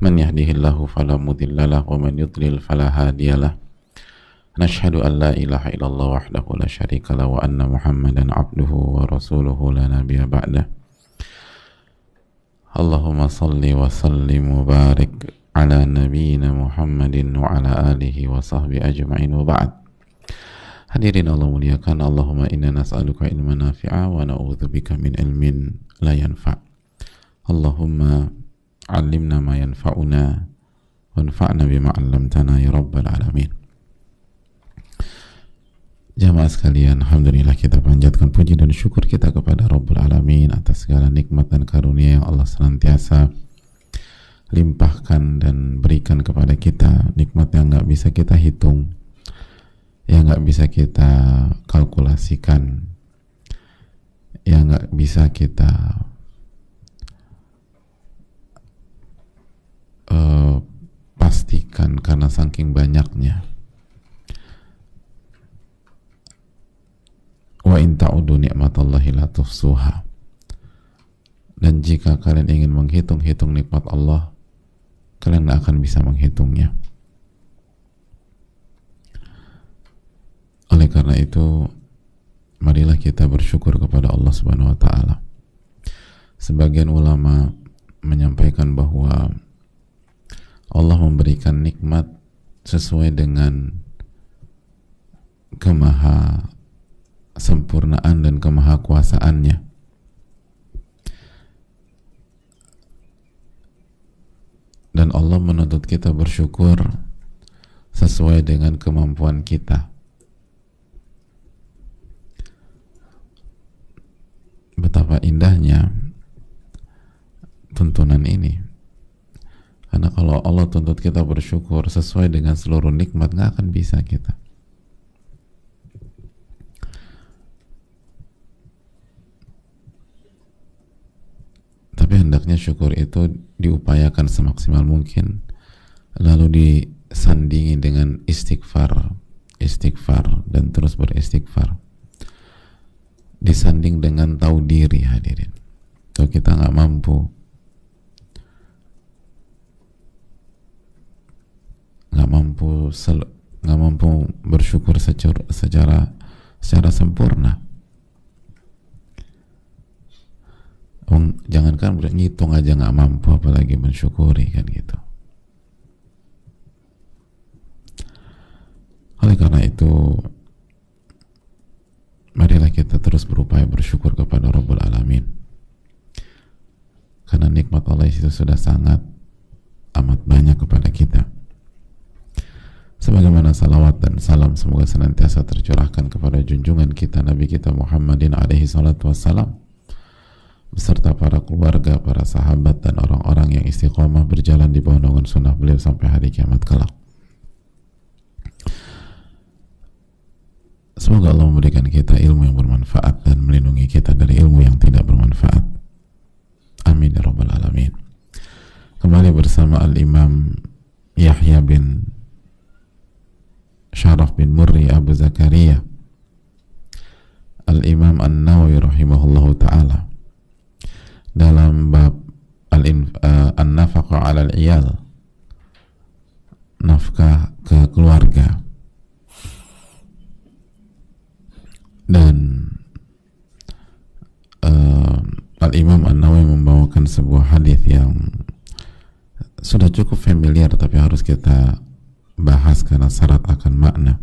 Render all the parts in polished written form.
من يهده الله فلا مضل له ومن يضلل فلا هادي له نشهد أن لا إله إلا الله وحده لا شريك له وأن محمدا عبده ورسوله لا نبي بعده اللهم صل وسلم وبارك على نبينا محمد وعلى آله وصحبه أجمعين وبعد. Hadirin Allah muliakan, Allahumma inna nas'aluka ilman nafi'a wa na'udzubika min ilmin la yanfa'. Allahumma 'allimna ma yanfa'una wanfa'na bima 'allamtana ya rabbal alamin. Jamaah sekalian, alhamdulillah kita panjatkan puji dan syukur kita kepada Rabbul Alamin atas segala nikmat dan karunia yang Allah senantiasa limpahkan dan berikan kepada kita, nikmat yang gak bisa kita hitung, yang gak bisa kita kalkulasikan, yang gak bisa kita pastikan karena saking banyaknya. Wa in ta'udu ni'matallahi la tuhsuha. Dan jika kalian ingin menghitung-hitung nikmat Allah, kalian tidak akan bisa menghitungnya. Oleh karena itu, marilah kita bersyukur kepada Allah Subhanahu wa taala. Sebagian ulama menyampaikan bahwa Allah memberikan nikmat sesuai dengan kemahasempurnaan dan kemahakuasaannya. Dan Allah menuntut kita bersyukur sesuai dengan kemampuan kita. Betapa indahnya tuntunan ini. Karena kalau Allah tuntut kita bersyukur sesuai dengan seluruh nikmat, nggak akan bisa kita. Tapi hendaknya syukur itu diupayakan semaksimal mungkin, lalu disandingi dengan istighfar dan terus beristighfar. Disanding dengan tahu diri, hadirin. Kalau kita nggak mampu bersyukur secara sempurna. Jangankan ngitung aja nggak mampu, apalagi mensyukuri, kan gitu. Oleh karena itu, marilah kita terus berupaya bersyukur kepada Rabbul Alamin, karena nikmat Allah itu sudah sangat amat banyak kepada kita. Sebagaimana salawat dan salam semoga senantiasa tercurahkan kepada junjungan kita Nabi kita Muhammadin alaihi salatu wassalam, beserta para keluarga, para sahabat, dan orang-orang yang istiqomah berjalan di bawah naungan sunnah beliau sampai hari kiamat kelak. Semoga Allah memberikan kita ilmu yang bermanfaat dan melindungi kita dari ilmu yang tidak bermanfaat. Amin ya rabbal alamin. Kembali bersama Al-Imam Yahya bin Syaraf bin Murri Abu Zakaria Al-Imam An-Nawawi rahimahullahu ta'ala dalam bab An-Nafaqah 'alal iyal, nafkah ke keluarga. Dan Al-Imam An-Nawawi membawakan sebuah hadis yang sudah cukup familiar tapi harus kita bahas karena syarat akan makna.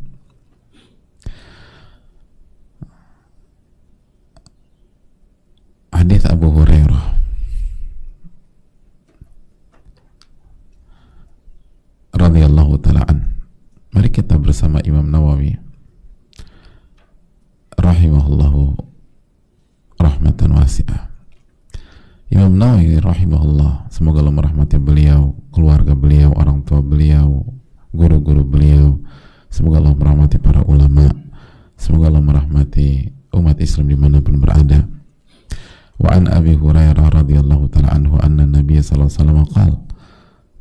Hadis Abu Hurairah radhiyallahu ta'ala an. Mari kita bersama Imam Nawawi rahimahullahu rahmatan wasi'ah. Imam Nawawi rahimahullah, semoga Allah merahmati beliau, keluarga beliau, orang tua beliau, guru-guru beliau. Semoga Allah merahmati para ulama. Semoga Allah merahmati umat Islam dimanapun berada. Wa an Abi Hurairah radhiyallahu ta'ala anhu anna Nabi sallallahu alaihi wasallam qala,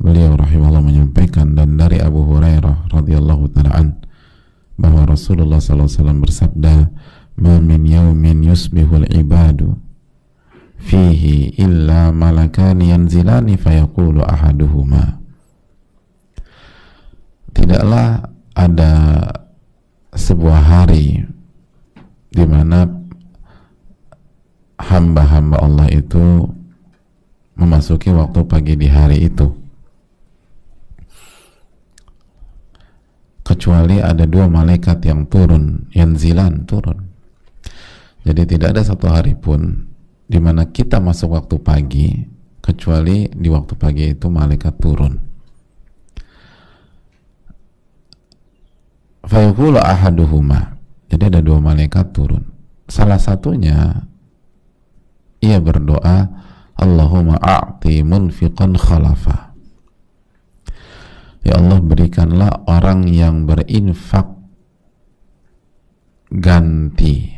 beliau rahimahullah menyampaikan, dan dari Abu Hurairah radhiyallahu ta'ala an, bahwa Rasulullah sallallahu alaihi wasallam bersabda, ma min yaumin yusbihul ibadu fihi illa malakani yanzilani fayaqulu ahaduhuma ada sebuah hari di mana hamba-hamba Allah itu memasuki waktu pagi di hari itu, kecuali ada dua malaikat yang turun, yanzilan, turun. Jadi tidak ada satu hari pun di mana kita masuk waktu pagi kecuali di waktu pagi itu malaikat turun. Fayaqulu ahaduhuma, jadi ada dua malaikat turun. Salah satunya ia berdoa, Allahumma a'ti munfiqan khalafa. Ya Allah, berikanlah orang yang berinfak ganti.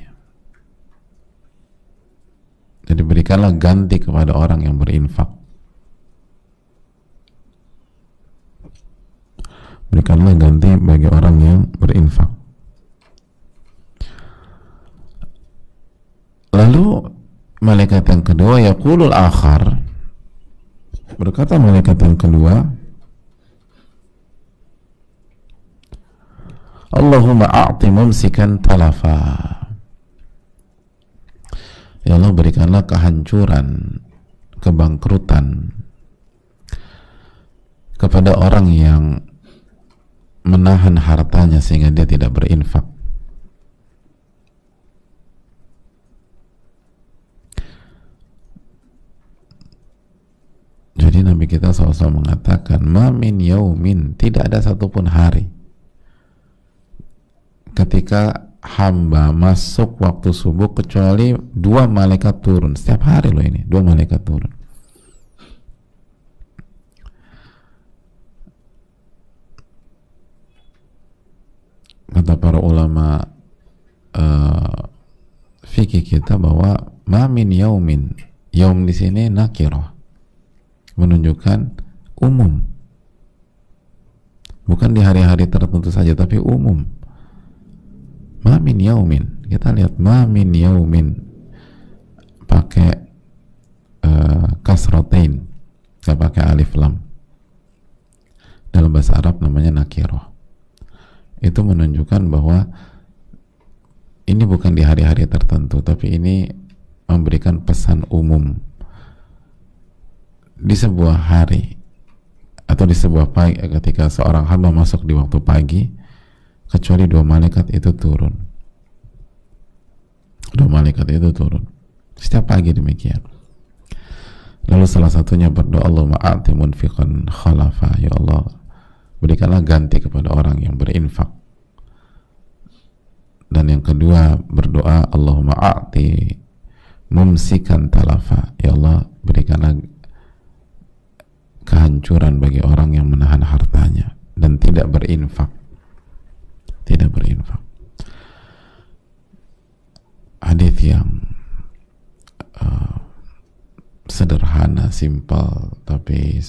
Jadi berikanlah ganti kepada orang yang berinfak. Berikanlah ganti bagi orang yang berinfak. Lalu malaikat yang kedua, yaqulul akhar, berkata malaikat yang kedua, Allahumma a'ti mumsikan talafa. Ya Allah, berikanlah kehancuran, kebangkrutan kepada orang yang menahan hartanya sehingga dia tidak berinfak. Jadi Nabi kita SAW mengatakan, ma min yaumin, tidak ada satupun hari ketika hamba masuk waktu subuh kecuali dua malaikat turun. Setiap hari loh ini, dua malaikat turun. Kata para ulama fikih kita bahwa ma min yaumin, yaum di sini nakirah, menunjukkan umum, bukan di hari-hari tertentu saja tapi umum. Ma min yaumin, kita lihat ma min yaumin pakai kasratain, nggak pakai alif lam. Dalam bahasa Arab namanya nakirah. Itu menunjukkan bahwa ini bukan di hari-hari tertentu, tapi ini memberikan pesan umum. Di sebuah hari atau di sebuah pagi, ketika seorang hamba masuk di waktu pagi, kecuali dua malaikat itu turun. Dua malaikat itu turun setiap pagi demikian. Lalu salah satunya berdoa, Allahumma a'ti munfiqan khalafa. Ya Allah, berikanlah ganti kepada orang yang berinfak. Dan yang kedua berdoa, Allahumma a'ti mumsikan talafa. Ya Allah, berikanlah kehancuran bagi orang yang menahan hartanya dan tidak berinfak. Tidak berinfak. Hadis yang sederhana, simpel, tapi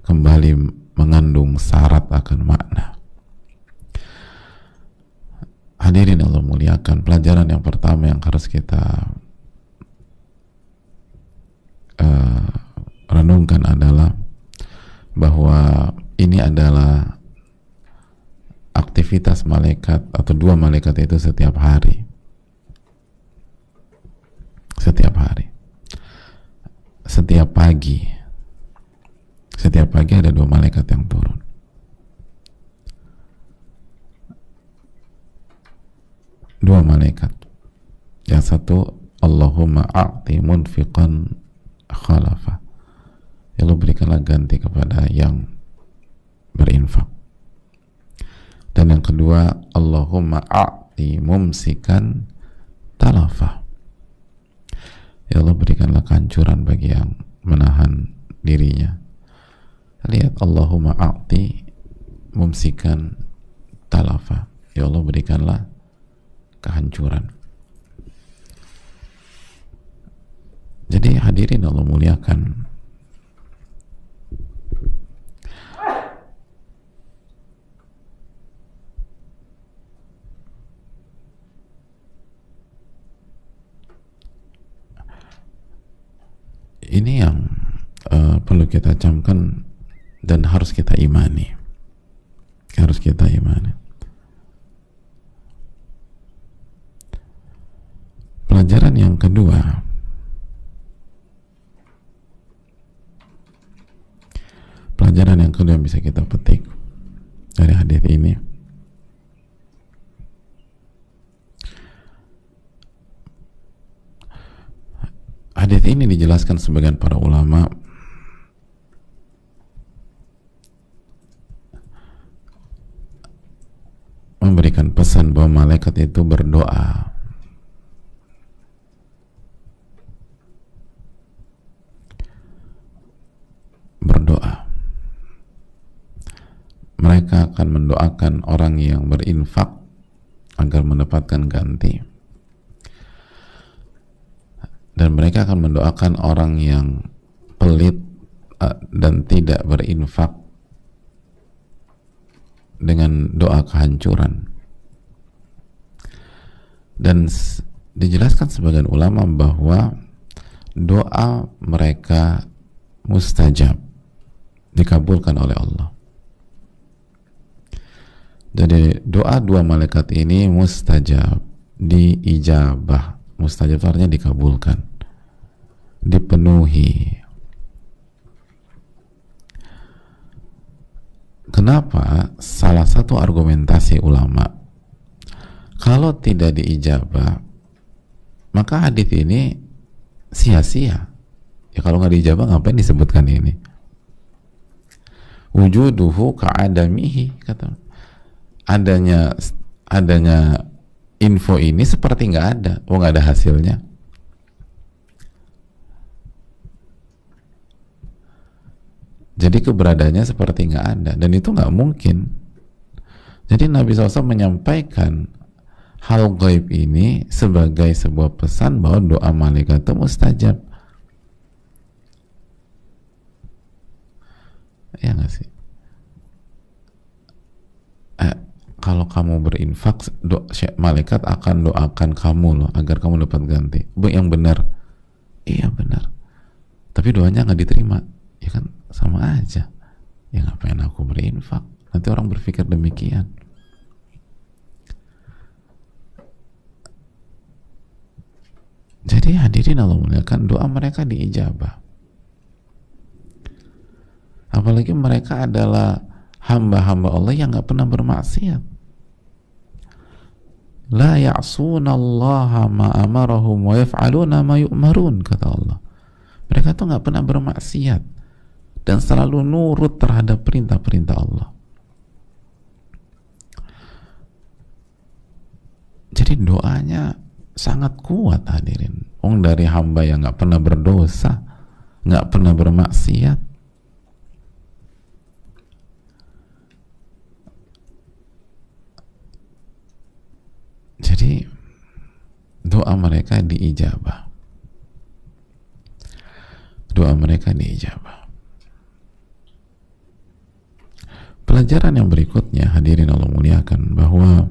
kembali mengandung syarat akan makna. Hadirin Allah muliakan, pelajaran yang pertama yang harus kita renungkan adalah bahwa ini adalah aktivitas malaikat atau dua malaikat itu setiap hari. Setiap hari. Setiap pagi. Setiap pagi ada dua malaikat yang turun. Dua malaikat. Yang satu, Allahumma a'ti munfiqan khalafa. Ya Allah, berikanlah ganti kepada yang berinfak. Dan yang kedua, Allahumma a'ti mumsikan talafa. Ya Allah, berikanlah kehancuran bagi yang menahan dirinya. Lihat, Allahumma a'ti mumsikan talafa. Ya Allah, berikanlah kehancuran. Jadi hadirin Allah muliakan, ini yang perlu kita camkan dan harus kita imani. Harus kita imani. Pelajaran yang kedua, yang bisa kita petik dari hadis ini, hadis ini dijelaskan sebagian para ulama memberikan pesan bahwa malaikat itu berdoa. Mereka akan mendoakan orang yang berinfak agar mendapatkan ganti, dan mereka akan mendoakan orang yang pelit dan tidak berinfak dengan doa kehancuran. Dan dijelaskan sebagian ulama bahwa doa mereka mustajab, dikabulkan oleh Allah. Jadi doa dua malaikat ini mustajab, diijabah. Mustajab artinya dikabulkan, dipenuhi. Kenapa? Salah satu argumentasi ulama, kalau tidak diijabah maka hadis ini sia-sia. Ya kalau nggak diijabah ngapain disebutkan ini? Wujuduhu ka'adamihi, kata. Adanya info ini seperti nggak ada. Oh, nggak ada hasilnya. Jadi keberadaannya seperti nggak ada, dan itu nggak mungkin. Jadi Nabi SAW menyampaikan hal gaib ini sebagai sebuah pesan bahwa doa malaikat itu mustajab. Ya nggak sih? Kalau kamu berinfak, malaikat akan doakan kamu loh agar kamu dapat ganti. Yang benar. Iya benar. Tapi doanya nggak diterima. Ya kan sama aja. Ya ngapain aku berinfak? Nanti orang berpikir demikian. Jadi hadirin Allah muliakan, doa mereka diijabah. Apalagi mereka adalah hamba-hamba Allah yang nggak pernah bermaksiat. La ya'sunallaha ma amarahum wa yaf'aluna ma yu'marun, kata Allah. Mereka tuh nggak pernah bermaksiat dan selalu nurut terhadap perintah-perintah Allah. Jadi doanya sangat kuat hadirin. Dari hamba yang nggak pernah berdosa, nggak pernah bermaksiat. Jadi doa mereka diijabah. Doa mereka diijabah. Pelajaran yang berikutnya hadirin Allah muliakan, bahwa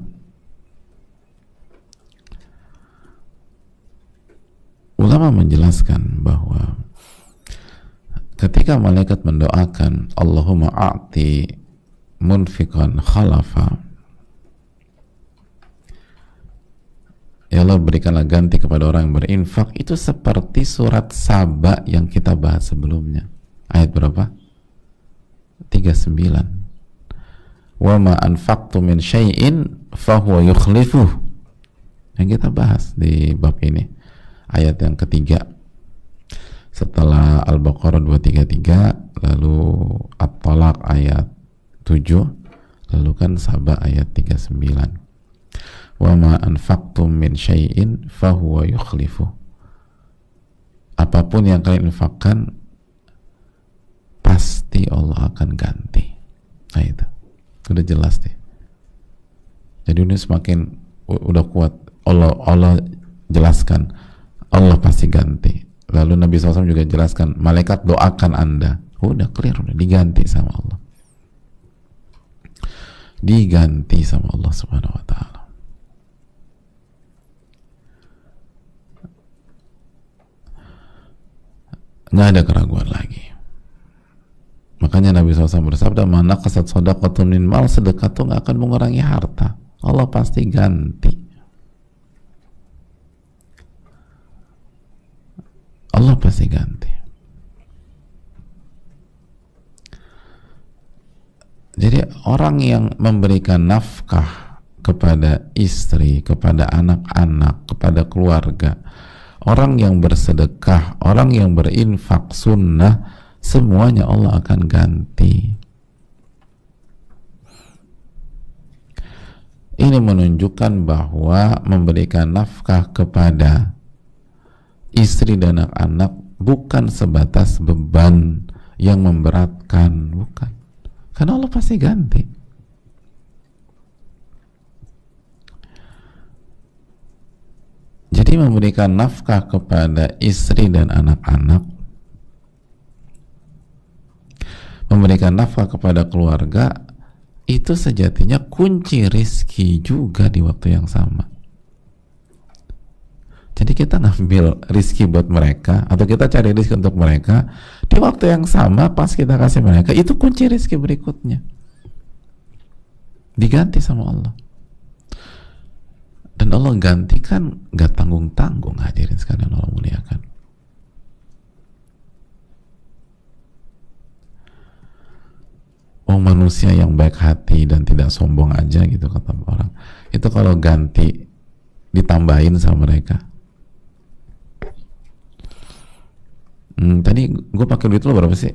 ulama menjelaskan bahwa ketika malaikat mendoakan Allahumma a'ti munfiqan khalafa, ya Allah berikanlah ganti kepada orang yang berinfak, itu seperti surat Saba yang kita bahas sebelumnya. Ayat berapa? 39. Wa ma anfaqtu min syai'in fahuwa yukhlifuh. Yang kita bahas di bab ini. Ayat yang ketiga. Setelah Al-Baqarah 233, lalu At-Talaq ayat 7, lalu kan Saba ayat 39. Wa ma anfaqtum min syai'in fahuwa yukhlifuh. Apapun yang kalian infakkan pasti Allah akan ganti. Nah itu udah jelas deh. Jadi ini semakin udah kuat. Allah jelaskan Allah pasti ganti. Lalu Nabi SAW juga jelaskan malaikat doakan Anda. Udah clear, udah diganti sama Allah. Diganti sama Allah Subhanahu wa ta'ala. Nggak ada keraguan lagi. Maka Makanya Nabi SAW bersabda, mana kasat sodaqatun min mal, sedekah tuh nggak akan mengurangi harta, Allah pasti ganti. Allah pasti ganti. Jadi orang yang memberikan nafkah kepada istri, kepada anak-anak, kepada keluarga, orang yang bersedekah, orang yang berinfak sunnah, semuanya Allah akan ganti. Ini menunjukkan bahwa memberikan nafkah kepada istri dan anak-anak bukan sebatas beban yang memberatkan, bukan. Karena Allah pasti ganti. Jadi memberikan nafkah kepada istri dan anak-anak, memberikan nafkah kepada keluarga, itu sejatinya kunci rizki juga di waktu yang sama. Jadi kita ngambil rizki buat mereka, atau kita cari rizki untuk mereka, di waktu yang sama pas kita kasih mereka, itu kunci rizki berikutnya diganti sama Allah. Dan Allah gantikan gak tanggung-tanggung, hadirin sekalian Allah muliakan. Oh, manusia yang baik hati dan tidak sombong aja gitu kata orang, itu kalau ganti ditambahin sama mereka. Tadi gue pakai duit lo berapa sih?